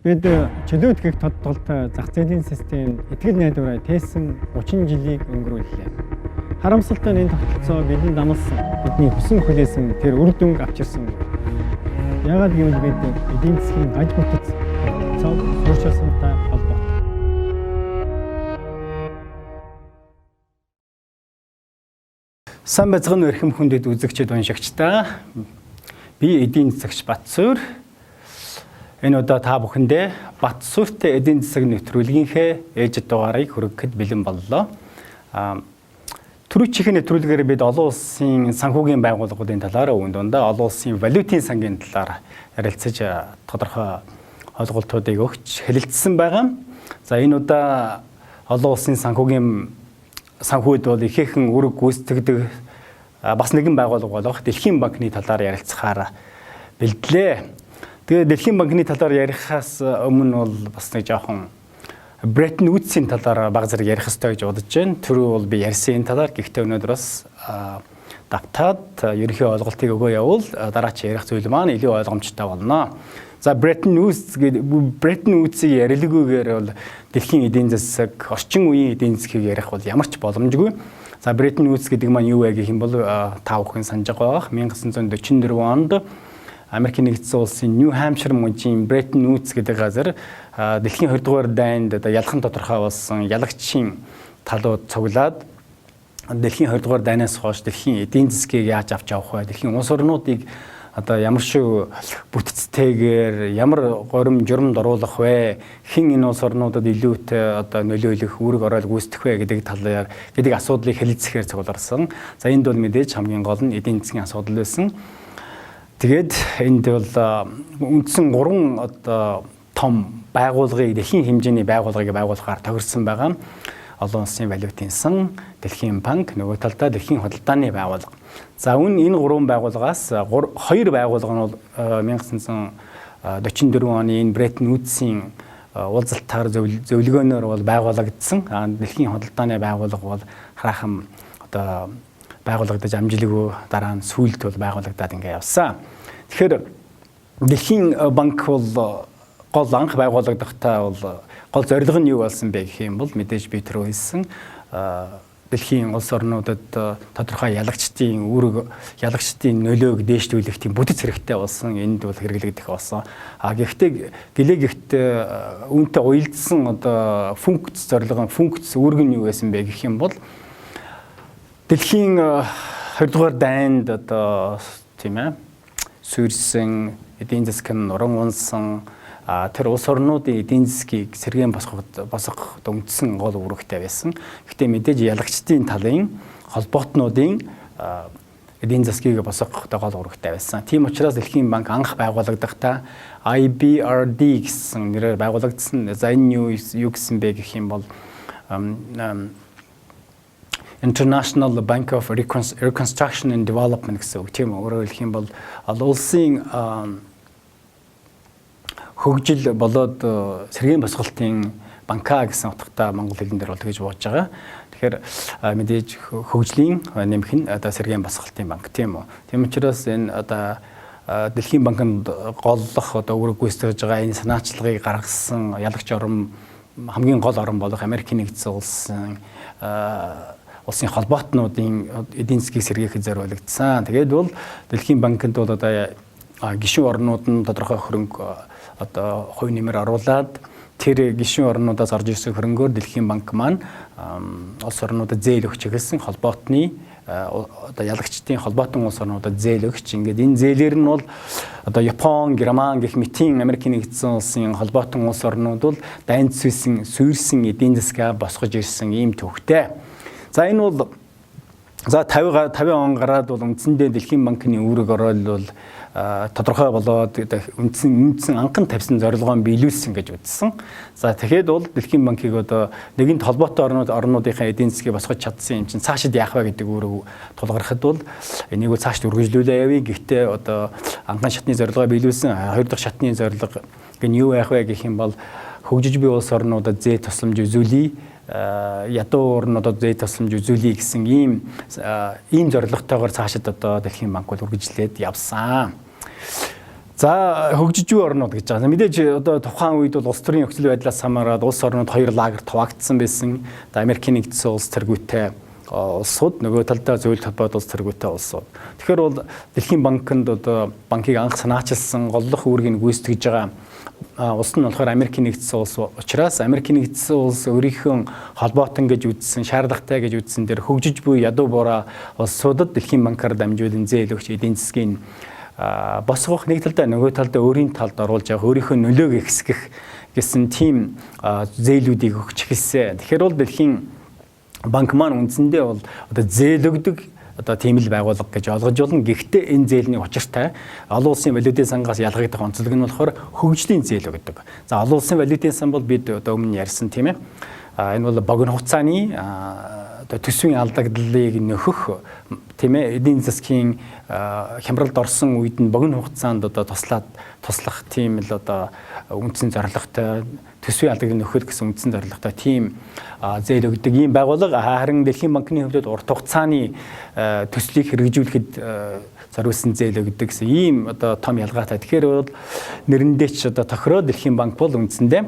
Бид чөлөөт гэх тодтолтой зах зээлийн систем итгэл найдвараа тээсэн 30 жилийг өнгөрүүллээ. Харамсалтай энэ тогтолцоо бидэнд амласан, бидний хүсэн хүлээсэн тэр үр дүнг авчирсан. Яагаад гэвэл бид эдийн засгийн гаж бүтэц цог суурьшаасантай холбоотой. Сан бацган өрхөм хүндэд үзэгчд уншигчдаа би эдийн засагч Батсуур. Энэ удаа та бүхэндээ Батсуурьтай эдийн засаг нэвтрүүлгийнхээ ээжид дугаарыг хүргэхэд бэлэн боллоо. Түрүү чихний нэвтрүүлгээр бид олон улсын санхүүгийн байгууллагуудын талаар өвн дундаа олон улсын валютын сангийн талаар ярилцаж тодорхой ойлголтуудыг өгч хэлэлцсэн байгаа. За энэ удаа олон улсын санхүүд бол ихээхэн үүрэг гүйцэтгэдэг бас нэгэн байгууллага болох Дэлхийн банкны талаар ярилцахаар бэлдлээ. Тэгээ Дэлхийн банкны талаар ярихаас өмнө бол бас нэг жоохон Бреттон Вудсийн талаар баг зэрэг ярих хэрэгтэй гэж бодож байна. Түрүү бол би ярьсан энэ талаар гэхдээ өнөөдөр бас давтаад ерөнхий ойлголтыг өгөө явуул дараач ярих зүйл маань илүү ойлгомжтой болно. За Бреттон Вудсийг ярилгүйгээр бол дэлхийн эдийн засаг, орчин үеийн эдийн засгийг ярих бол ямар ч боломжгүй. За Бреттон Вудс гэдэг маань юу вэ гэх юм бол та бүхэн санаж байгаа. 1944 онд Америкийн нэгдсэн улсын Нью Хэмпшир мужийн Бреттон Вудс гэдэг газар дэлхийн 20 дугаар дайнд ялхан тодорхой болсон ялагчийн талууд цуглаад дэлхийн 20 дугаар дайнаас хойш дэлхийн эдийн засгийг яаж авч явах вэ? Дэлхийн улс орнуудыг одоо ямар шүү бүтцтэйгээр ямар горим журамд оруулах вэ? Хэн энэ улс орнуудад илүүтэй одоо нөлөөлөх үүрэг оройл гүйцэтгэх вэ гэдэг асуудлыг хэлэлцэхээр цугларсан. За энд бол мэдээж хамгийн гол нь эдийн засгийн асуудал байсан. Тэгээд энд бол үндсэн 3 одоо том байгууллагыг дэлхийн хэмжээний байгууллагыг байгуулахаар тохирсон байгаа. Олон улсын валютын сан, Дэлхийн банк, нөгөө талдаа Дэлхийн худалдааны байгууллага. За энэ 3 байгууллагаас 2 байгууллага нь бол 1944 оны энэ Бреттон Вудсийн уулзалтаар зөвлөгөөнөөр бол байгуулагдсан. Дэлхийн худалдааны байгууллага бол хараахан одоо байгуулагдаж амжилтгүй дараа нь сүүлд бол байгуулагдаад ингээ явсан. Тэгэхээр Дэлхийн банк бол гол анх байгуулагдахдаа бол гол зорилго нь юу болсон бэ гэх юм бол мэдээж би түрүү хэлсэн дэлхийн улс орнуудад тодорхой ялагчдын нөлөөг дээшлүүлэх тийм бүтэц хэрэгтэй болсон. Энд бол хэрэглэгдэх болсон. Гэхдээ үүнтэй уялдсан одоо функц үүрэг нь юу байсан бэ гэх юм бол Дэлхийн 20 дугаар дайнд одоо тийм ээ суурьсан эдийн засаг нь уран унсан тэр улс орнуудын эдийн засгийг сэргээн босгох үндсэн гол үүрэгтэй байсан. Гэхдээ мэдээж ялагчдын талын холбоотнуудын эдийн засгийг босгох гол үүрэгтэй байсан. Тийм учраас Дэлхийн банк анх байгуулагдахдаа IBRD гэсэн нэрээр байгуулагдсан. За энэ юу гэсэн бэ гэх юм бол International Bank of Reconstruction and Development гэсэн үг тийм үү. Өөрөөр хэлэх юм бол улсын хөгжил болоод сэргээн босголтын банка гэсэн утгатай монгол хэлэн дээр бол тэгж бодож байгаа. Тэгэхээр мэдээж хөгжлийн нэмэх нь одоо сэргээн босголтын банк тийм үү. Тийм учраас энэ одоо Дэлхийн банкнд голлох одоо үүрэг гүйцэтгэж байгаа энэ санаачлагыг гаргасан ялагч орн хамгийн гол орн болох Америкийн нэгдсэн улсын холбоотнуудын эдийн засгийг сэргээхэд зориулагдсан. Тэгээд бол Дэлхийн банкнд бол одоо гишүүн орнууд нь тодорхой хөрөнгө одоо хувь нэмэр оруулаад тэр гишүүн орнуудаас орж ирсэн хөрөнгөөр Дэлхийн банк маань улс орнуудад зээл өгч гэсэн холбоотны одоо ялагчдын холбоотон улс орнуудад зээл өгч ингээд энэ зээлэр нь бол одоо Япон, Герман гэх мэтийн Америкийн нэгдсэн улсын холбоотон улс орнууд бол дайнд суурьсан эдийн засгаа босгож ирсэн ийм төвхтэй. За энэ бол 50 он гараад бол үндсэндээ Дэлхийн банкны үүрэг оройл бол тодорхой болоод үндсэн анхан тавьсан зорилгоо биелүүлсэн гэж үзсэн. За тэгэхэд бол Дэлхийн банкыг одоо нэгэнт холбоотой орнуудынхаа эдийн засгийг босгож чадсан юм чинь цаашид яах вэ гэдэг үүрэг тулгархад бол энийг цаашд үргэлжлүүлээ явъя. Гэхдээ одоо анхан шатны зорилгоо биелүүлсэн. Хоёр дахь шатны зорилго гэн юу яах вэ гэх юм бол хөгжиж буй улс орнуудад зээл тусламж үзүүлье. Ядуу орнуудад зээл тусламж үзүүлье гэсэн ийм зорилготойгоор цаашид одоо Дэлхийн банк бол үргэлжлээд явсан. За хөгжиж буй орнууд гэж байгаа. Мэдээж одоо тухайн үед бол улс төрийн нөхцөл байдлаас хамаарат улс орнууд хоёр лагерт хуваагдсан байсан. Америкийн нэгдсэн улс тэргүүтэй улсууд, нөгөө талдаа зөвлөлт холбоот улс тэргүүтэй улсууд. Тэгэхээр бол Дэлхийн банкнд одоо банкыг анх санаачилсан голлох үүргийг гүйцэтгэж байгаа улс нь болохоор Америкийн нэгдсэн улс учраас Америкийн нэгдсэн улс өөрийнхөө холбоотон гэж үзсэн, шаардлагатай гэж үзсэн дээр хөгжиж буй ядуу буураа улсуудад Дэлхийн банкаар дамжуулан зээл өгч эдийн засгийн босгох, нэг талдаа нөгөө талдаа өөрийн талд оруулж явах, өөрийнхөө нөлөөг ихсгэх гэсэн тийм зээлүүдийг өгч эхэлсэн. Тэгэхээр бол Дэлхийн банк маань үндсэндээ бол одоо зээл өгдөг одоо тийм л байгууллага гэж ойлгож болно. Гэхдээ энэ зээлийн учиртай олон улсын валютын сангаас ялгагдах онцлог нь болохоор хөгжлийн зээл өгдөг. За олон улсын валютын сан бол бид одоо өмнө ярьсан тийм ээ. Энэ бол богино хугацааны одоо төсвийн алдагдлыг нөхөх тийм ээ, эдийн засгийн хямралд орсон үед нь богино хугацаанд одоо туслах тийм л одоо үндсэн зорилготой төсвийн алдагдлыг нөхөх гэсэн үндсэн зорилготой тийм зээл өгдөг ийм байгууллага. Харин Дэлхийн банкны хувьд урт хугацааны төслийг хэрэгжүүлэхэд зориулсан зээл өгдөг гэсэн ийм одоо том ялгаатай. Тэгэхээр бол нэрэндээ ч одоо тохироо Дэлхийн банк бол үндсэндээ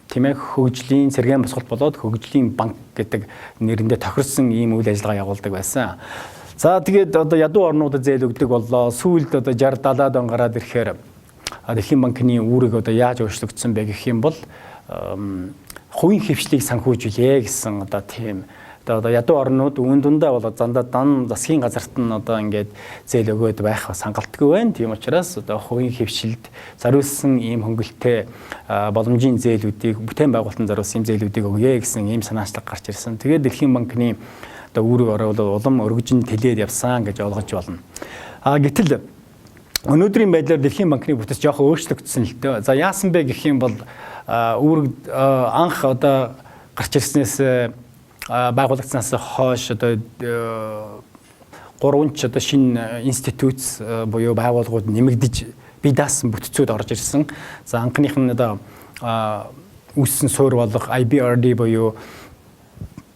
тийм ээ, хөгжлийн сэргээн босголт болоод хөгжлийн банк гэдэг нэрэндээ тохирсон ийм үйл ажиллагаа явуулдаг байсан. За тэгээд одоо ядуу орнуудад зээл өгдөг боллоо. Сүүлд одоо 60-70-аад он гараад ирэхээр Дэлхийн банкны үүрэг одоо яаж өөрчлөгдсөн бэ гэх юм бол хувийн хвшлийг санхүүжүүлээ гэсэн одоо тийм одоо ядуу орнууд үүн дундаа бол зандаа дан засгийн газарт нь одоо ингээд зээл өгөөд байх хангалтгүй байна. Тийм учраас одоо хувийн хвшилд зориулсан ийм хөнгөлтэй боломжийн зээлүүдийг бүтээн байгуулалтанд зориулсан ийм зээлүүдийг өгье гэсэн ийм санаачлаг гарч ирсэн. Тэгээд Дэлхийн банкны одоо үүрэг оруулаад улам өргөжин тэлээд явсан гэж ойлгож байна. Гэтэл өнөөдрийн байдлаар Дэлхийн банкны бүтэц жоохон өөрчлөгдсөн л дээ. За яасан бэ гэх юм бол үүрэг анх одоо гарч ирснээс байгуулагдсанаас хойш одоо 3 одоо шинэ институт буюу байгууллагууд нэмэгдэж бие даасан бүтцүүд орж ирсэн. За анхных нь одоо үүссэн суурь болох IBRD буюу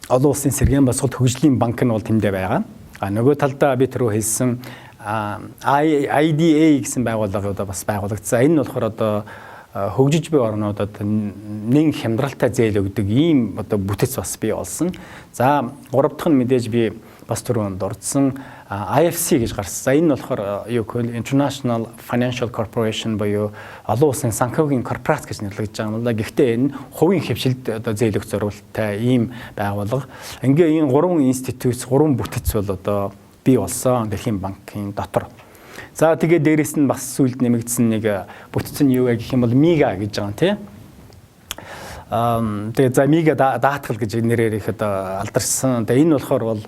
олон улсын сэргээн босголт хөгжлийн банк нь бол тэмдээ байгаа. Нөгөө талдаа би түрүү хэлсэн IDA гэсэн байгууллага одоо бас байгуулагдсан. Энэ нь болохоор одоо хөгжиж буй орнуудад нэг хямдралтай зээл өгдөг ийм одоо бүтэц бас бий болсон. За 3 дахь нь мэдээж би бас түрүүнд дурдсан IFC гэж гарсан. Энэ нь болохоор юу гэвэл International Financial Corporation буюу олон улсын санхүүгийн корпорац гэж нэрлэгдэж байгаа юм л да. Гэхдээ энэ хувийн хвшилд одоо зээл өгөх зорилттой ийм байгууллага. Ингээ энэ 3 институт, 3 бүтэц бол одоо бий болсон Дэлхийн банкын дотор. За тэгээд дээрэс нь бас сүлд нэмэгдсэн нэг бүтц нь юу гэх юм бол Мига гэж байгаа юм тий. Тэгээд за Мига даатгал гэж нэрээр их одоо алдарсан. Тэгээд энэ болохоор бол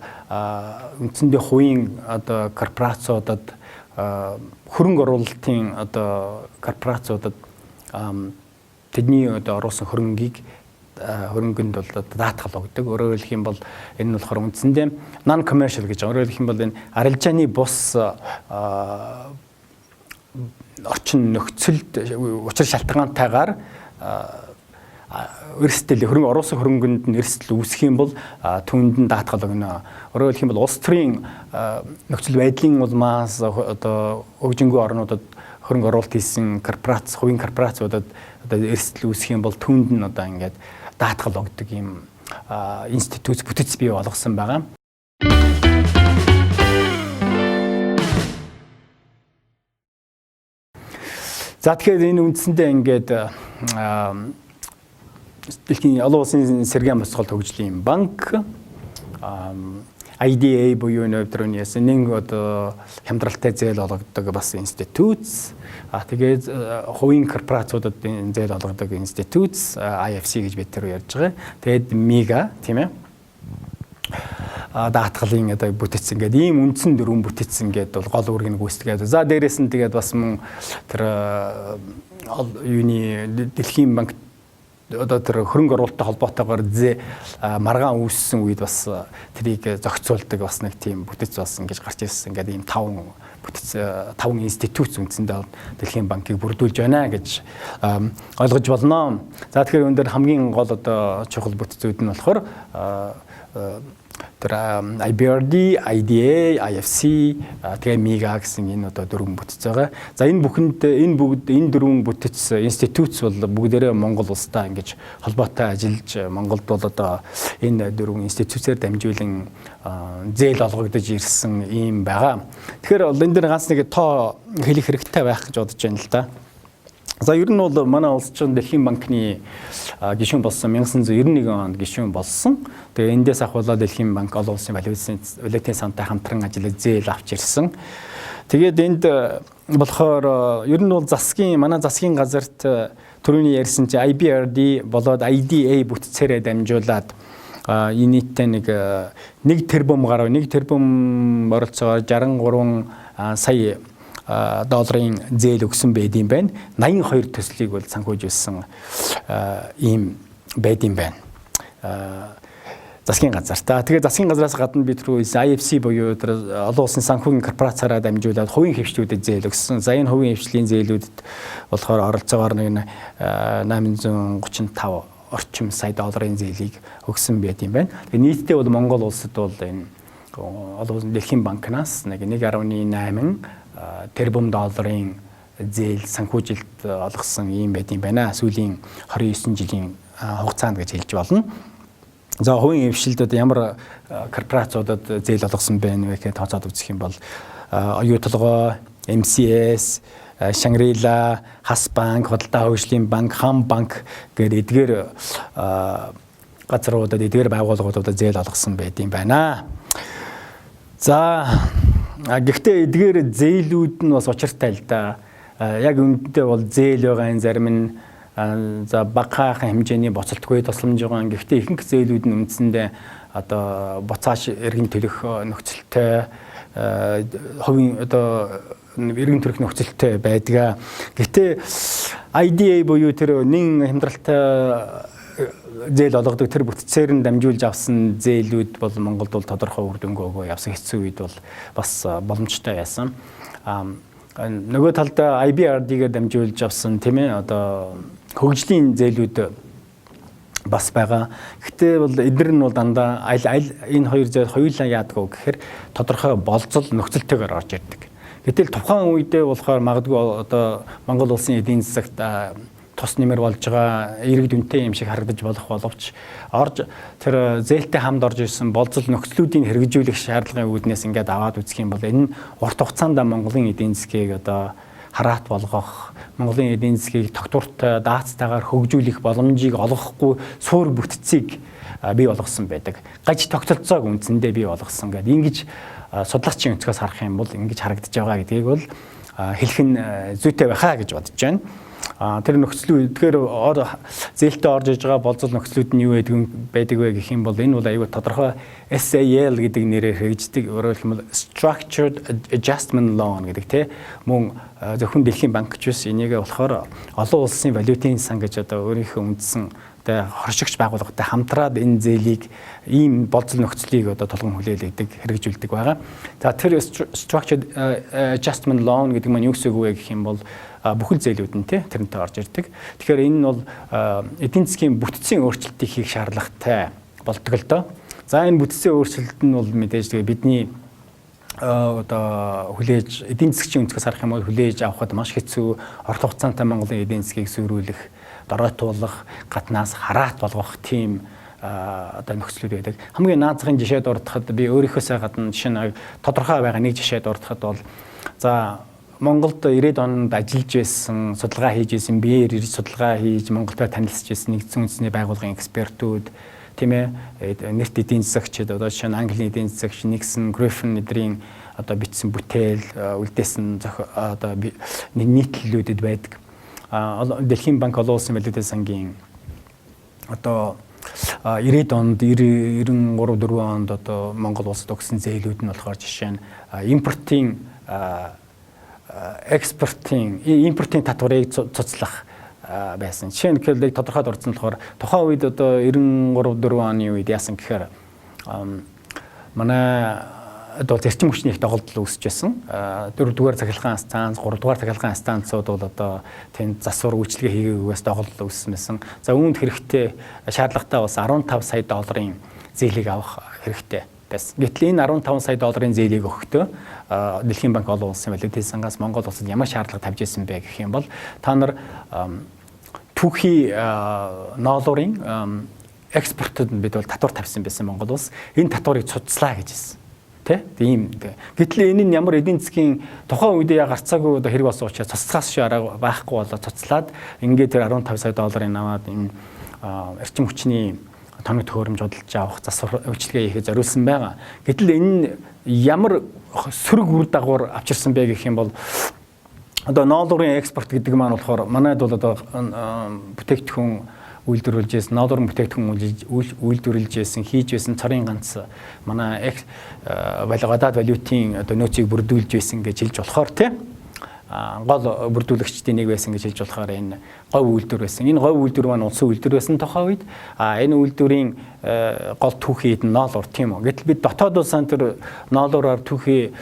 үндсэндээ хувийн одоо корпорациудад хөрөнгө оруулалтын одоо корпорациудад тэдний одоо оруулсан хөрөнгөнд бол даатгал өгдөг. Өөрөөр хэлэх юм бол энэ нь болохоор үндсэндээ non commercial гэж. Өөрөөр хэлэх юм бол энэ арилжааны бус орчин нөхцөлд учир шалтгаантайгаар эрсдэл хөрөнгө оруулсан хөрөнгөнд нь эрсдэл үүсэх юм бол түүнд нь даатгал өгнө. Өөрөөр хэлэх юм бол улс төрийн нөхцөл байдлын улмаас одоо хөгжингүй орнуудад хөрөнгө оруулалт хийсэн корпорац, хувийн корпорациудад одоо эрсдэл үүсэх юм бол түүнд нь одоо ингээд даатгал өгдөг юм институт бүтэц бий болгосон байгаа. За тэгэхээр энэ үндсэндээ ингээд Дэлхийн олон улсын сэргээн босголт хөгжлийн банк IDA буюу нөвдрөнийс нэг одоо хямдралтай зээл олгодог бас институт. Тэгээд хувийн корпорациудад зээл олгодог институт IFC гэж бид тэр ярьж байгаа. Тэгээд Мига тийм ээ. Даатгалын одоо бүтэц ингээд ийм үндсэн 4 бүтэц ингээд бол гол үүргийг гүйцэтгээд. За дээрээс нь тэгээд бас мөн тэр юуны Дэлхийн банк одоо тэр хөрөнгө оруулалттай холбоотойгоор маргаан үүссэн үед бас тэрийг зохицуулдаг бас нэг тийм бүтэц болсон гэж гарч ирсэн. Ингээд ийм 5 бүтэц 5 институт үндсэндээ Дэлхийн банкыг бүрдүүлж байна гэж ойлгож болно. За тэгэхээр өндөр хамгийн гол одоо чухал бүтцүүд нь болохоор тэр IBRD, IDA, IFC тэгээ MIGA гэсэн энэ одоо дөрвөн бүтц байгаа. За энэ бүхэнд энэ дөрвөн бүтц институт бол бүгдээрээ Монгол улстай ингэж холбоотой ажиллаж Монголд бол одоо энэ дөрвөн институтээр дамжуулан зээл олгогдож ирсэн юм байгаа. Тэгэхээр бол энэ дээр ганц нэг тоо хэлэх хэрэгтэй байх гэж бодож байна л да. За ер нь бол манай улс чинь Дэлхийн банкны гишүүн болсон 1991 онд гишүүн болсон. Тэгээ эндээс ахуулаад Дэлхийн банк олон улсын валютын сантай хамтран ажиллаж зээл авч ирсэн. Тэгээд энд болохоор ер нь бол манай засгийн газарт түрүүний ярьсан чи IBRD болоод IDA бүтцээрээ дамжуулаад энэ нийтдээ нэг тэрбум гаруй 1 тэрбум оролцоогоор 63 сая долларын зээл өгсөн байд юм байна. 82 төслийг бол санхүүжүүлсэн ийм байд юм байна. Засгийн газар та. Тэгээд засгийн газраас гадна бид рүү IFC буюу олон улсын санхүүгийн корпорацаараа дамжуулаад хувийн хвшлүүдэд зээл өгсөн. За энэ хувийн хвшлийн зээлүүдэд болохоор оролцоогоор 835 орчим сая долларын зээлийг өгсөн байд юм байна. Тэгээд нийтдээ бол Монгол улсад бол энэ олон Дэлхийн банкнаас 1.8 тэрбум долларын зээл санхүүжилт олгосон юм байт юм байна. Сүүлийн 29 жилийн хугацаанд гэж хэлж болно. За хувийн хвшилдэд ямар корпорациудад зээл олгосон байна вэ гэхэд тооцоод үзэх юм бол оюутлогоо, MCS, Шангрила, Хас банк, Худалдаа хөгжлийн банк, Хам банк гэдэг эдгээр газруудад эдгээр байгууллагуудад зээл олгосон байт юм байна. За гэхдээ эдгээр зээлүүд нь бас учиртай л да. Яг үүндээ бол зээл байгаа энэ зарим нь за багахан хэмжээний боцолтгүй тусламж байгаа. Гэхдээ ихэнх зээлүүд нь үндсэндээ одоо буцааш эргэн төлөх нөхцөлтэй хувийн одоо эргэн төрөх нөхцөлтэй байдаг. Гэхдээ IDA буюу тэр нэн хямдралтай зээл олгодог тэр бүтцээр нь дамжуулж авсан зээлүүд бол Монголд бол тодорхой үр дүнг өгөө явсан хэцүү үед бол бас боломжтой байсан. Нөгөө талдаа IBRD-гээр дамжуулж авсан тийм ээ одоо хөгжлийн зээлүүд бас байгаа. Гэхдээ бол эдгээр нь бол дандаа энэ хоёр зээл хоёулаа яадгүй гэхээр тодорхой болцол нөхцөлтэйгээр орж ирдэг. Гэтэл тухайн үедээ болохоор магадгүй одоо Монгол улсын эдийн засагт тус нэмэр болж байгаа эрэг дүнтэй юм шиг харагдаж болох боловч орж тэр зээлтэй хамт орж ирсэн болцол нөхцлүүдийн хэрэгжүүлэх шаардлагын үүднээс ингээд аваад үзэх юм бол энэ урт хугацаанд Монголын эдийн засгийг одоо хараат болгох, Монголын эдийн засгийг тогтвортой даацтайгаар хөгжүүлэх боломжийг олгохгүй суур бүтцийг бий болгосон байдаг. Гаж тогтолцоог үндсэндээ бий болгосон гэдэг. Ингэж судлаачийн өнцгөөс харах юм бол ингэж харагдаж байгаа гэдгийг бол хэлэх нь зүйтэй байхаа гэж бодож байна. Тэр нөхцлүүд тэгэхээр зээлтэй орж иж байгаа болцол нөхцлүүд нь юу байдаг вэ гэх юм бол энэ бол аюул тодорхой SAL гэдэг нэрээр хэрэгждэг. Өөрөөр хэлбэл Structured Adjustment Loan гэдэг тийм мөн зөвхөн Дэлхийн банк ч биш энийг болохоор олон улсын валютын сан гэж одоо өөрийнхөө үндсэн тэ хоршигч байгууллагатай хамтраад энэ зээлийг ийм болцол нөхцөлийг одоо тулгын хүлээлгдэг хэрэгжүүлдэг байгаа. За тэр Structured Adjustment Loan гэдэг нь юу гэсэн үг вэ гэх юм бол бүхэл зээлүүд нь тэрнтэй орж ирдэг. Тэгэхээр энэ нь бол эдийн засгийн бүтцийн өөрчлөлтийг хийх шаардлагатай болдог л доо. За энэ бүтцийн өөрчлөлт нь бол мэдээж бидний одоо хүлээж эдийн засгийн өнцгөөс харах юм бол хүлээж авахд маш хэцүү орт хугацаантай Монголын эдийн засгийг сүрүүлэх, доройтуулах, гаднаас хараат болгох тийм одоо нөхцлүүд байдаг. Хамгийн наазахын жишээд ордоход би өөрийнхөөсөө гадна жишээ нь тодорхой байгаа нэг жишээд ордоход бол за Монголд 90-ад онд ажиллаж байсан, судалгаа хийж байсан, биеэр ирж судалгаа хийж Монголтой танилцж байсан нэгдсэн үндэсний байгууллагын экспертүүд тийм ээ нэрт эдийн засагчид одоо жишээ нь Английн эдийн засагч Nixon, Griffin эдрийн одоо бичсэн бүтээл үлдээсэн одоо нийтлэлүүдэд байдаг. Дэлхийн банк олон улсын валютын сангийн одоо 90-ад онд 93-4 онд одоо Монгол улсад өгсөн зээлүүд нь болохоор жишээ нь импортын импортын татварыг цуцлах байсан. Жишээ нь гэвэл тодорхойд орсон болохоор тухайн үед одоо 93-4 оны үед яасан гэхээр манай одоо зарчим хүчний их доголдол үүсэж байсан. 4-р цахилгаан станц, 3-р цахилгаан станцууд бол одоо тэнд засвар үйлчлэгээ хийгээгээс доголдол үүссэн байсан. За үүнд хэрэгтэй шаардлагатай бас 15 сая долларын зээлийг авах хэрэгтэй байсан. Гэтэл энэ 15 сая долларын зээлийг өгөхдөө Дэлхийн банк олон улсын валютын сангаас Монгол улсад ямар шаардлага тавьж ирсэн бэ гэх юм бол та нар түүхий ноолуурын экспортод бид бол татвар тавьсан байсан Монгол улс. Энэ татварыг цуцлаа гэж хэлсэн. Тийм. Гэтэл энэ нь ямар эдийн засгийн тухайн үед гарцаагүй хэрэг болсон учраас цуцлахаас шиг арга байхгүй болоо цуцлаад ингээд тэр 15 сая долларын аваад энэ эрчим хүчний тоног төхөөрөмж худалдаж авах засвар үйлчилгээ хийхэд зориулсан байгаа. Гэтэл энэ ямар сөрөг үр дагавар авчирсан бэ гэх юм бол одоо ноолуурын экспорт гэдэг маань болохоор манайд бол одоо бүтээгдэхүүн үйлдвэрлэж байсан, ноолуурын бүтээгдэхүүн үйлдвэрлэж байсан, хийж байсан цорын ганц манай гадаад валютын одоо нөөцийг бүрдүүлж байсан гэж хэлж болохоор гол бүрдүүлэгчдийн нэг байсан гэж хэлж болохоор энэ говь үйлдвэр байсан. Энэ говь үйлдвэр маань улсын үйлдвэр байсан тухай үед энэ үйлдвэрийн гол түүхий ноолуур тийм үү. Гэтэл бид дотоод улсaan тэр ноолуураар түүхий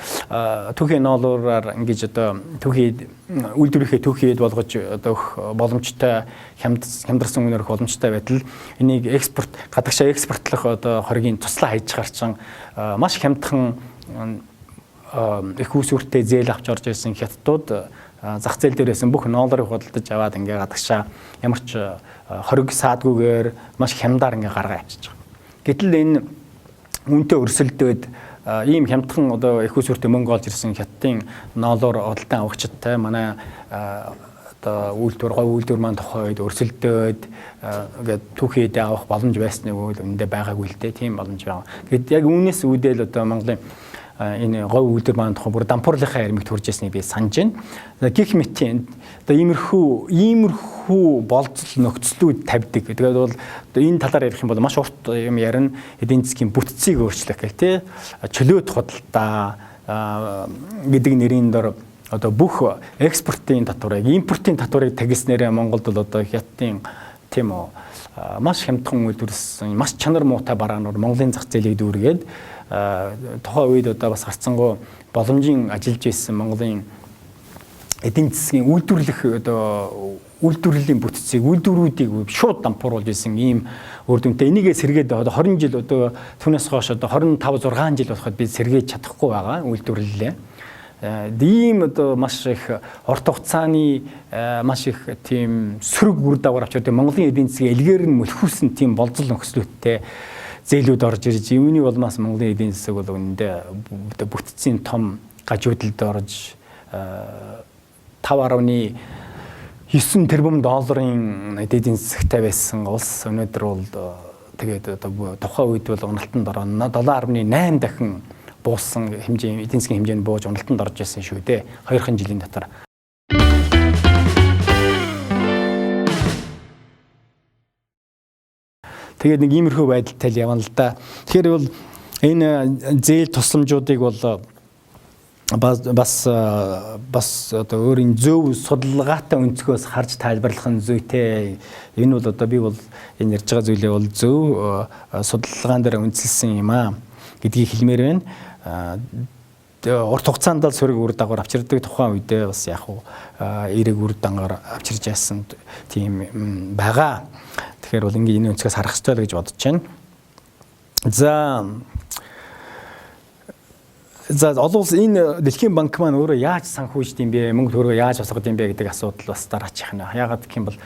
ноолуураар ингэж одоо түүхий үйлдвэрийнхээ түүхийд болгож одоо боломжтой хямдарсан үнээр боломжтой байтал энийг экспорт гадагшаа экспортлох одоо хоргийг туслаа хайж гарчин маш хямдхан их усүртэй зээл авч орж ирсэн хятадууд зах зээл дээр байсан бүх ноолорыг худалдаж аваад ингээ гадагшаа ямар ч хориг саадгүйгээр маш хямдаар ингээ гаргаа авчиж байгаа. Гэтэл энэ үнэтэй өрсөлдөөд ийм хямдхан одоо их усүртэй мөнгө олж ирсэн хятадын ноолоор худалдан авахчдтай манай одоо говь үйлдвэр маань тухайд өрсөлдөөд ингээд түүхийд авах боломж байсны үйл үндэ байгаагүй л дээ. Тийм боломж байгаа. Гэтэл яг үүнээс үүдэл одоо Монголын энэ говь үйлдвэр маань тухай бүр дампуурлынхаа ярмыг төрж ясныг би санаж байна. Гэх мэт одоо иймэрхүү болцол нөхцлүүд тавьдаг. Тэгээд бол энэ талаар ярих юм бол маш урт юм ярина. Эдийн засгийн бүтцийг өөрчлөх гэх тий чөлөөт худалдаа гэдэг нэрийн дор одоо бүх экспортын татварыг, импортын татварыг тагилснараа Монголд бол одоо хятадын тийм үү маш хямдхан үйлдвэрлэсэн, маш чанар муутай бараанууд Монголын зах зээлийг дүүргээд тухайн үед одоо бас гарцсангуу боломжийн ажиллаж байсан Монголын эдийн засгийн үйлдвэрлэлийн бүтцийг, үйлдвэрүүдийг шууд дампууруулж исэн ийм үр дүнтэй. Энийгээ сэргээд одоо 20 жил одоо түүнээс хойш одоо 25 6 жил болоход бид сэргээж чадахгүй байгаа үйлдвэрлэлээ. Ийм одоо маш их урт хугацааны маш их тийм сөрөг үр дагавар авч байгаа Монголын эдийн засгийн элгээр нь мөлхүүлсэн тийм болзол нөхцлүүдтэй зээлүүд орж ирж, үүний улмаас Монголын эдийн засаг бол үүндээ бүтцийн том гажуудалд орж 5.9 тэрбум долларын эдийн засагтай байсан улс өнөөдөр бол тэгээд одоо тухайн үед бол уналтанд орно 7.8 дахин бууссан хэмжээ эдийн засгийн хэмжээнд бууж уналтанд орж ирсэн шүү дээ. 2 жилийн дотор. Тэгээд нэг иймэрхүү байдалтай л явна л да. Тэгэхээр бол энэ зээл тусламжуудыг бол бас одоо өөрийн зөв судалгаатай өнцгөөс харж тайлбарлах нь зүйтэй. Энэ бол одоо би бол энэ ярьж байгаа зүйлээ бол зөв судалгаан дээр үндэслэсэн юм аа гэдгийг хэлмээр байна. Урт хугацаанд л сөрөг үр дагавар авчирдаг тухайн үедээ бас яг эерэг үр дагавар авчирж яасан тийм байгаа. Тэгэхээр бол ингээ энэ өнцгөөс харах хэрэгтэй л гэж бодож байна. За олон улс энэ Дэлхийн банк маань өөрөө яаж санхүүжд юм бэ? Мөнгө төгрөгөө яаж босгод юм бэ гэдэг асуудал бас дараачих нь. Яагаад гэх юм бол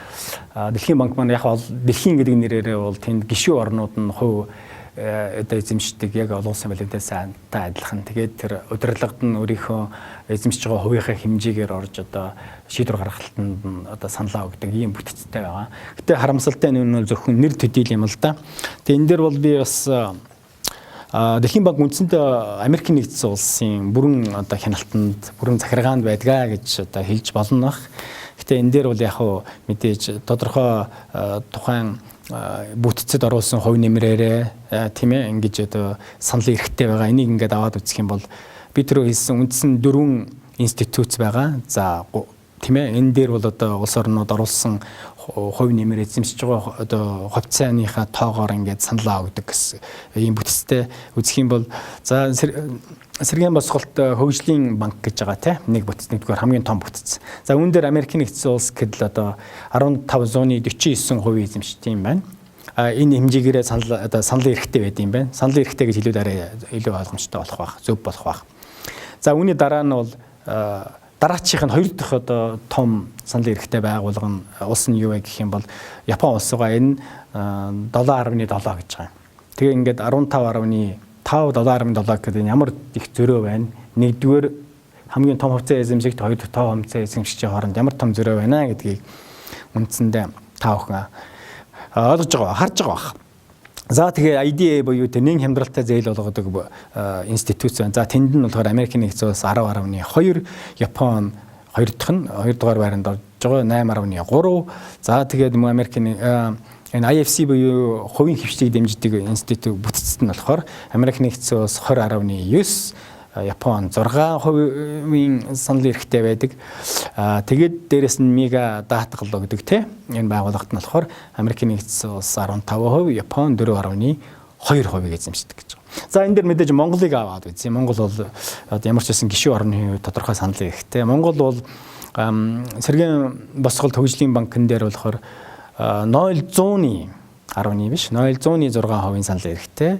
Дэлхийн банк маань яг Дэлхийн гэдэг нэрээрээ бол тэнд гишүүн орнууд нь хувь одоо эзэмшдэг яг олон улсын валютын сантай адилхан. Тэгээд тэр удирдлагад нь өөрийнхөө эзэмшиж байгаа хувийнхаа хэмжээгээр орж одоо шийдвэр гаргалтанд нь одоо саналаа өгдөг ийм бүтцтэй байгаа. Гэтэ харамсалтай нь энэ зөвхөн нэр төдийл юм л да. Тэгээд энэ дээр бол би бас Дэлхийн банк үндсэндээ Америкийн нэгдсэн улсын бүрэн одоо хяналтанд, бүрэн захиргаанд байдгаа гэж одоо хэлж болно бах. Гэтэ энэ дээр бол яг хөө мэдээж тодорхой тухайн бүтцэд оруулсан хувь нэмрээрээ тийм ээ ингэж одоо санал эрхтэй байгаа. Энийг ингээд аваад үзэх юм бол бид түрүү хэлсэн үндсэн 4 институт байгаа. За тийм ээ энэ дээр бол одоо улс орнууд оруулсан хувь нэмэр эзэмшиж байгаа одоо хувьцааныхаа тоогоор ингээд саналаа өгдөг гэсэн ийм бүтцтэй үзэх юм бол за Сэргийн босголт хөгжлийн банк гэж байгаа тийм нэг бүтц нэгдүгээр хамгийн том бүтц. За үүн дээр Америкийн нэгдсэн улс гэдэл одоо 15.49% эзэмшдэг юм байна. энэ хэмжээгээр санал эрхтэй байд юм байна. Санал эрхтэй гэж хэлээд арай илүү ойлгомжтой болох байх, зөв болох байх. За үүний дараа нь бол дараачих нь хоёр дахь одоо том санал эрхтэй байгууллага нь улс нь юу вэ гэх юм бол Япон улсгаа энэ 7.7 гэж байгаа. Тэгээ ингээд 15.5 7.7 гэдэг ямар их зөрөө байна. Нэгдүгээр хамгийн том хувьцаа эзэмшигт, хоёр дахь том хувьцаа эзэмшигчийн хооронд ямар том зөрөө байна гэдгийг үндсэндээ та бүхэн ойлгож байгаа, харж байгаа баг. За тэгээ IDA буюу тэнийн хямдралтай зээл болгодог институт байна. За тэнд нь болохоор Америкийн нэгдсэн улс 10.2, Япон хоёр дахь байранд орж байгаа 8.3. За тэгээд Америкийн энэ IFC буюу хувийн хвшлийг дэмждэг институт бүтцэд нь болохоор Америкийн нэгдсэн улс 20.9, Япон 6% санал эрхтэй байдаг. Тэгээд дээрэс нь мега даатгал өгдөг те. Энэ байгууллагт нь болохоор Америкийн нэгдсэн улс 15%, Япон 4.2% эзэмшдэг гэж байна. За энэ дэр мэдээж Монголыг аваад үзье. Монгол бол ямар ч байсан гишүүн орны тодорхой санал эрхтэй. Монгол бол Сэргээн босгол төгжлийн банкн дээр болохоор 0.100-ийн 10-ны биш 0.106% санал эрхтэй.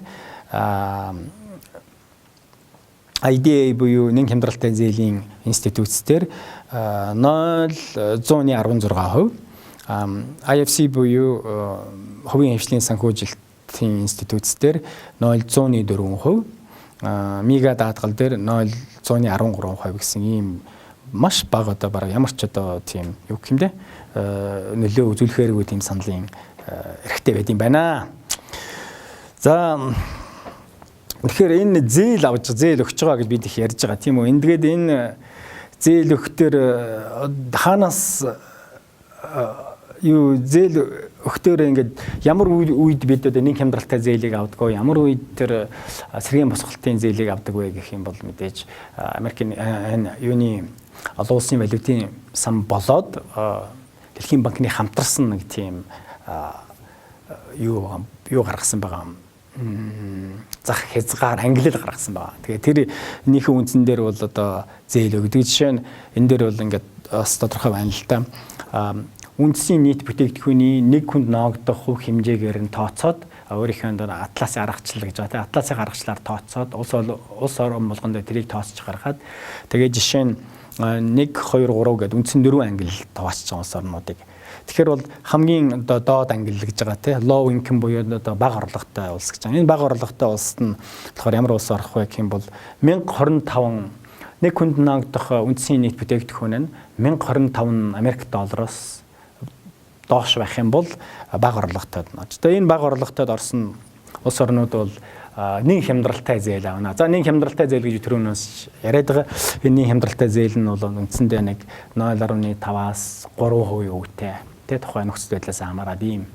IDA буюу нэг хямдралтай зээлийн институтсээр 0.16%, IFC буюу хувийн хвшлийн санхүүжилтийн институтсээр 0.104%, мега даатгал дээр 0.13% гэсэн ийм маш бага одоо бараг ямар ч одоо тийм юу гэх юм бэ нөлөө үзүүлэхээргүй тийм саналын эрхтэй байд юм байна. За тэгэхээр энэ зээл өгч байгаа гэж бид их ярьж байгаа тийм үү. Эндгээд энэ зээл өгтөр хаанаас юу зээл өгтөр ингээд ямар үед бид одоо нэг хямдралтай зээлийг авдаг, ямар үед тэр сэргээн босголтын зээлийг авдаг вэ гэх юм бол мэдээж Америкийн юуны олон улсын валютын сан болоод Дэлхийн банкны хамтарсан нэг тийм юу гаргасан байгаа юм. Зах хязгаар ангилал гаргасан байна. Тэгээ тэр нөхөн үндсэн дээр бол одоо зээл өгдөг. Жишээ нь энэ дээр бол ингээд бас тодорхой байна л та. Үндсийн нийт бүтээгдэхүүний нэг хүнд ноогдох хувь хэмжээгээр нь тооцоод өөрийнхөө атласын аргачлал гэж байгаа. Атласын аргачлалаар тооцоод улс орн болгонд тэрийг тооцож гаргаад тэгээ жишээ нь 1 2 3 гэдэг үндсэн 4 ангилал тооцож байгаа улс орнуудыг. Тэгэхээр бол хамгийн одоо доод ангилал гэж байгаа тийм low income буюу одоо бага орлоготой улс гэж байгаа. Энэ бага орлоготой улсад нь болохоор ямар улс орох вэ гэх юм бол 1025 нэг хүнд ноогдох үндсийн нийт бүтээгдэхүүн нь 1025 Америк доллароос доош байх юм бол бага орлоготойд нож. Тэгээ энэ бага орлоготойд орсон улс орнууд бол нэг хямдралтай зээл авна. За нэг хямдралтай зээл гэж түрүүнээс яриад байгаа. Энэ нэг хямдралтай зээл нь бол үндсэндээ нэг 0.5-аас 3% өвтэй. Тэ тухайн нөхцөл байдлаас хамаараад ийм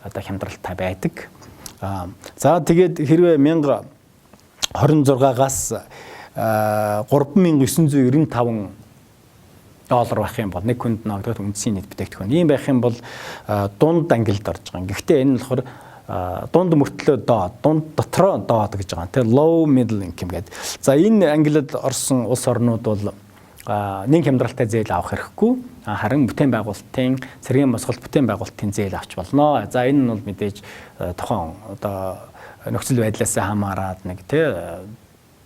одоо хямдралтай байдаг. За тэгээд хэрвээ 1026-аас 3995 доллар байх юм бол нэг хүнд ноогдох үндсийн нийт бүтээгдэхүүн ийм байх юм бол дунд ангилалд орж байгаа. Гэхдээ энэ нь болохоор дунд мөртлөө доод, дунд дотроо доод гэж байгаа. Тэгээ low middle income гэдэг. За энэ ангилалд орсон улс орнууд бол нэг хямдралтай зээл авах хэрэггүй. Харин бүтээн байгуулалтын сэргээн босголт бүтээн байгуулалтын зээл авч болно. За энэ нь бол мэдээж тухайн одоо нөхцөл байдлаас хамаарат нэг тий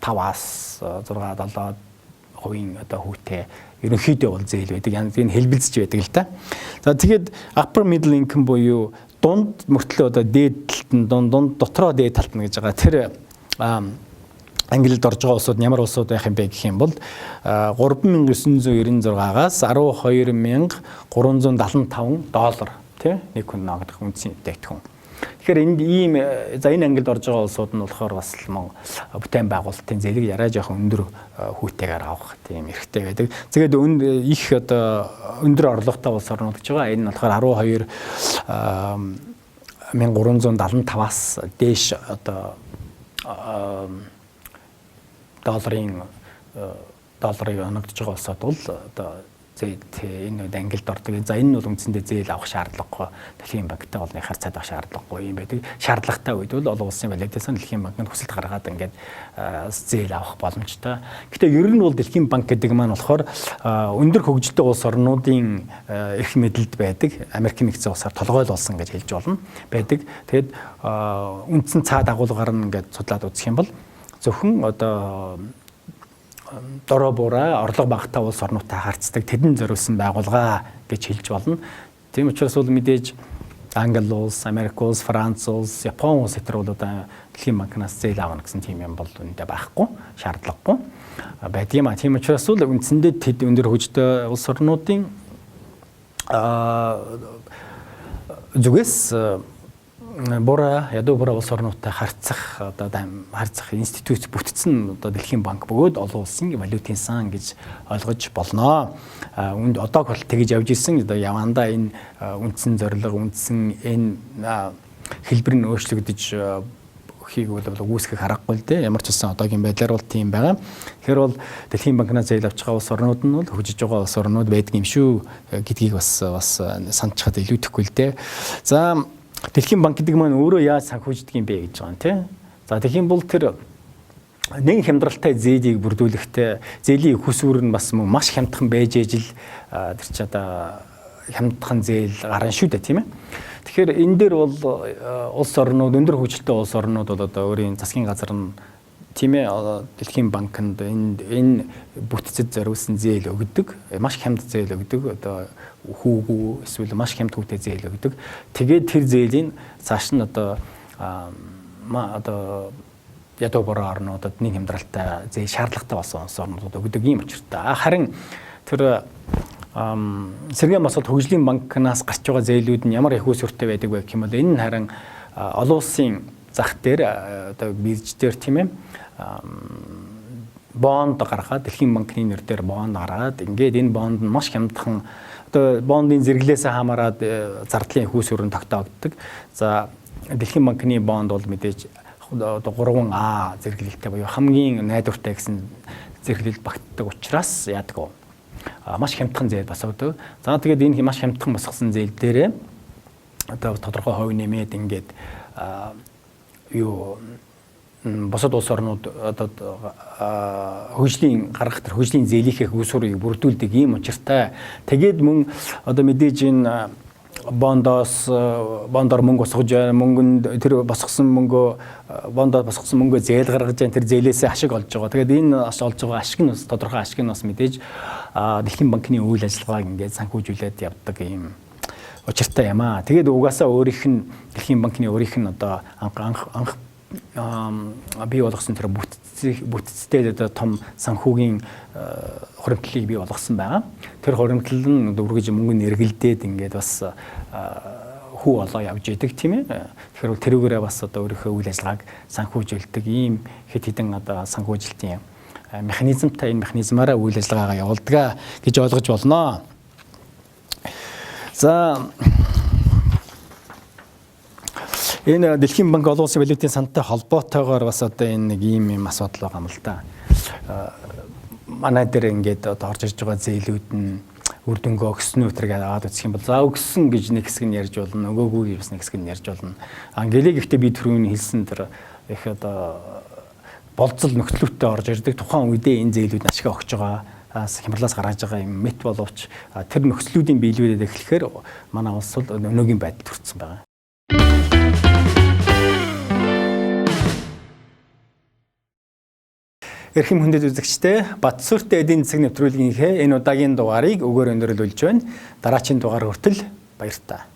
5-аас 6-7% одоо хүүтэй ерөнхийдөө бол зээл байдаг. Янз энэ хэлбэлзэж байдаг л та. За тэгээд upper middle income буюу дунд мөртлөө одоо дээд талд нь дунд дотроо дээд талд нь гэж байгаа. Тэр ангилалд орж байгаа улсууд ямар улсууд байх юм бэ гэх юм бол 3996-аас 12375 доллар тий нэг хүн ноогдох үндсийн бүтээгдэхүүн. Тэгэхээр энд ийм за энэ ангилалд орж байгаа улсууд нь болохоор бас бүтээн байгуулалтын зээлийг яраа жоохон өндөр хүүтэйгээр авах тийм эрхтэй байдаг. Тэгээд их одоо өндөр орлоготой улс орнууд гэж байгаа. Энэ нь болохоор 1375-аас дээш одоо долларыг оногдож байгаа улсууд бол одоо энэ үед ангилд ордог. За энэ бол үндсэндээ зээл авах шаардлагагүй. Дэлхийн банктай бол харьцаад авах шаардлагагүй юм байдаг. Шаардлагатай үед бол олон улсын валютын Дэлхийн банкнд хүсэлт гаргаад ингээд зээл авах боломжтой. Гэхдээ ер нь бол Дэлхийн банк гэдэг маань болохоор өндөр хөгжилтэй улс орнуудын эрх мэдэлд байдаг. Америк нэгдсэн улсаар толгойлуулсан гэж хэлж болно. Байдаг. Тэгэд үндсэн цаа дагуулгаар нь ингээд судлаад үзэх юм бол зөвхөн одоо дороо бураа орлого багтаа улс орнуудтай харьцдаг тэдэнд зориулсан байгууллага гэж хэлж болно. Тийм учраас бол мэдээж Англи улс, Америк улс, Франц улс, Япон улс гэтэр бол одоо Дэлхийн банкнаас зээл авах гэсэн тийм юм бол үүндээ байхгүй, шаардлагагүй байдгийм. Тийм учраас бол үндсэндээ тэд өндөр хөгжтэй улс орнуудын зүгээс ядуу буруу улс орнуудтай харьцах институт бүтцэн одоо Дэлхийн банк бөгөөд олон улсын валютын сан гэж ойлгож болно. Одоог бол тэгж явж исэн одоо явандаа энэ үндсэн зорилго үндсэн энэ хэлбэр нь өөрчлөгдөж хийг бол үүсгэх аргагүй л дээ. Ямар ч үсэн одоогийн байдлаар бол тийм байгаа. Тэгэхээр бол Дэлхийн банкнаас зээл авч байгаа улс орнууд нь бол хөгжиж байгаа улс орнууд байдаг юм шүү гэдгийг бас санджихад илүүдэхгүй л дээ. За Дэлхийн банк гэдэг маань өөрөө яаж санхүүждэг юм бэ гэж байгаа юм тийм. За тэгхийн бол тэр нэг хямдралтай зээлийг бүрдүүлэхдээ зээлийн хүсвэр нь бас маш хямдхан байж ижил тэр чи одоо хямдхан зээл гарна шүү дээ тийм ээ. Тэгэхээр энэ дээр бол улс орнууд өндөр хөгжилтэй улс орнууд бол одоо өөрийн засгийн газар нь тийм ээ Дэлхийн банкнд энэ бүтцэд зориулсан зээл өгдөг. Маш хямд зээл өгдөг. Одоо хүүгүү эсвэл маш хямд хүүтэй зээл өгдөг. Тэгээд тэр зээлийн цааш нь одоо ядуу буруу орнуудад нэг хямдралтай зээл шаардлагатай болсон улс орнуудад өгдөг юм учиртай. Харин тэр Сэргээн босоод хөгжлийн банкнаас гарч байгаа зээлүүд нь ямар их үүсвэртэй байдаг вэ гэх юм бол энэ нь харин олон улсын зах дээр одоо бирж дээр тийм ээ бонд гаргаад Дэлхийн банкны нэрээр бонд гаргаад ингээд энэ бонд нь маш хямдхан одоо бондын зэрэглээсээ хамаарад зардлын их үүсвэр нь тогтоогддог. За Дэлхийн банкны бонд бол мэдээж одоо 3А зэрэглэлтэй буюу хамгийн найдвартай гэсэн зэрэглэл багтдаг учраас яадаг маш хямдхан зээл босгодог. За тэгээд энэ маш хямдхан босгосон зээл дээрээ одоо тодорхой хувь нэмээд ингээд босод улс орнууд одоо хөгжлийн гаргах тэр хөгжлийн зээлийнхээ үүсвэрийг бүрдүүлдэг ийм учиртай. Тэгээд мөн одоо мэдээж энэ бондоор мөнгө босгож мөнгөнд тэр босгосон бондоор босгосон мөнгөө зээл гаргаж тэр зээлээсээ ашиг олж байгаа. Тэгээд энэ олж байгаа ашиг нь тодорхой ашиг нь бас мэдээж Дэлхийн банкны үйл ажиллагааг ингээд санхүүжүүлээд явдаг ийм учиртай юм аа. Тэгээд угаасаа өөрийнх нь Дэлхийн банкны өөрийнх нь одоо анх бий болгосон тэр бүтцтэй одоо том санхүүгийн хуримтлалыг бий болгосон байгаа. Тэр хуримтлал нь үргэж мөнгө нэргэлдээд ингээд бас хүү олоо явж идэг тийм ээ. Тэгэхээр тэрүүгээрээ бас одоо өөрийнхөө үйл ажиллагааг санхүүжүүлдэг ийм хэд хэдэн одоо санхүүжилтийн механизмтай энэ механизмаараа үйл ажиллагаагаа явуулдаг гэж ойлгож болно. За энэ Дэлхийн банк олон улсын валютын сантай холбоотойгоор бас одоо энэ нэг ийм асуудал байгаа юм л да. Манай дээр ингээд одоо орж ирж байгаа зээлүүд нь үр дүнгээ өгсөн үтрийг аваад үзэх юм бол за өгсөн гэж нэг хэсэг нь ярьж болно, өгөөгүй бас нэг хэсэг нь ярьж болно. Ангелиг ихтэй би түрүүний хэлсэн тэр их одоо болцол нөхцлөлтөд орж ирдэг тухайн үедээ энэ зээлүүд нь ашиг өгч байгаа хямралаас гаргаж байгаа юм мэт боловч тэр нөхцлүүдийн биелүүлээд эхлэхээр манай улс бол өнөөгийн байдалд хүрсэн байгаа. Эрхэм хүндэт үзэгчдээ Батсуурьтай эдийн засаг нэвтрүүлгийнхээ энэ удаагийн дугаарыг өгөөр өндөрлүүлж байна. Дараагийн дугаар хүртэл баярлалаа.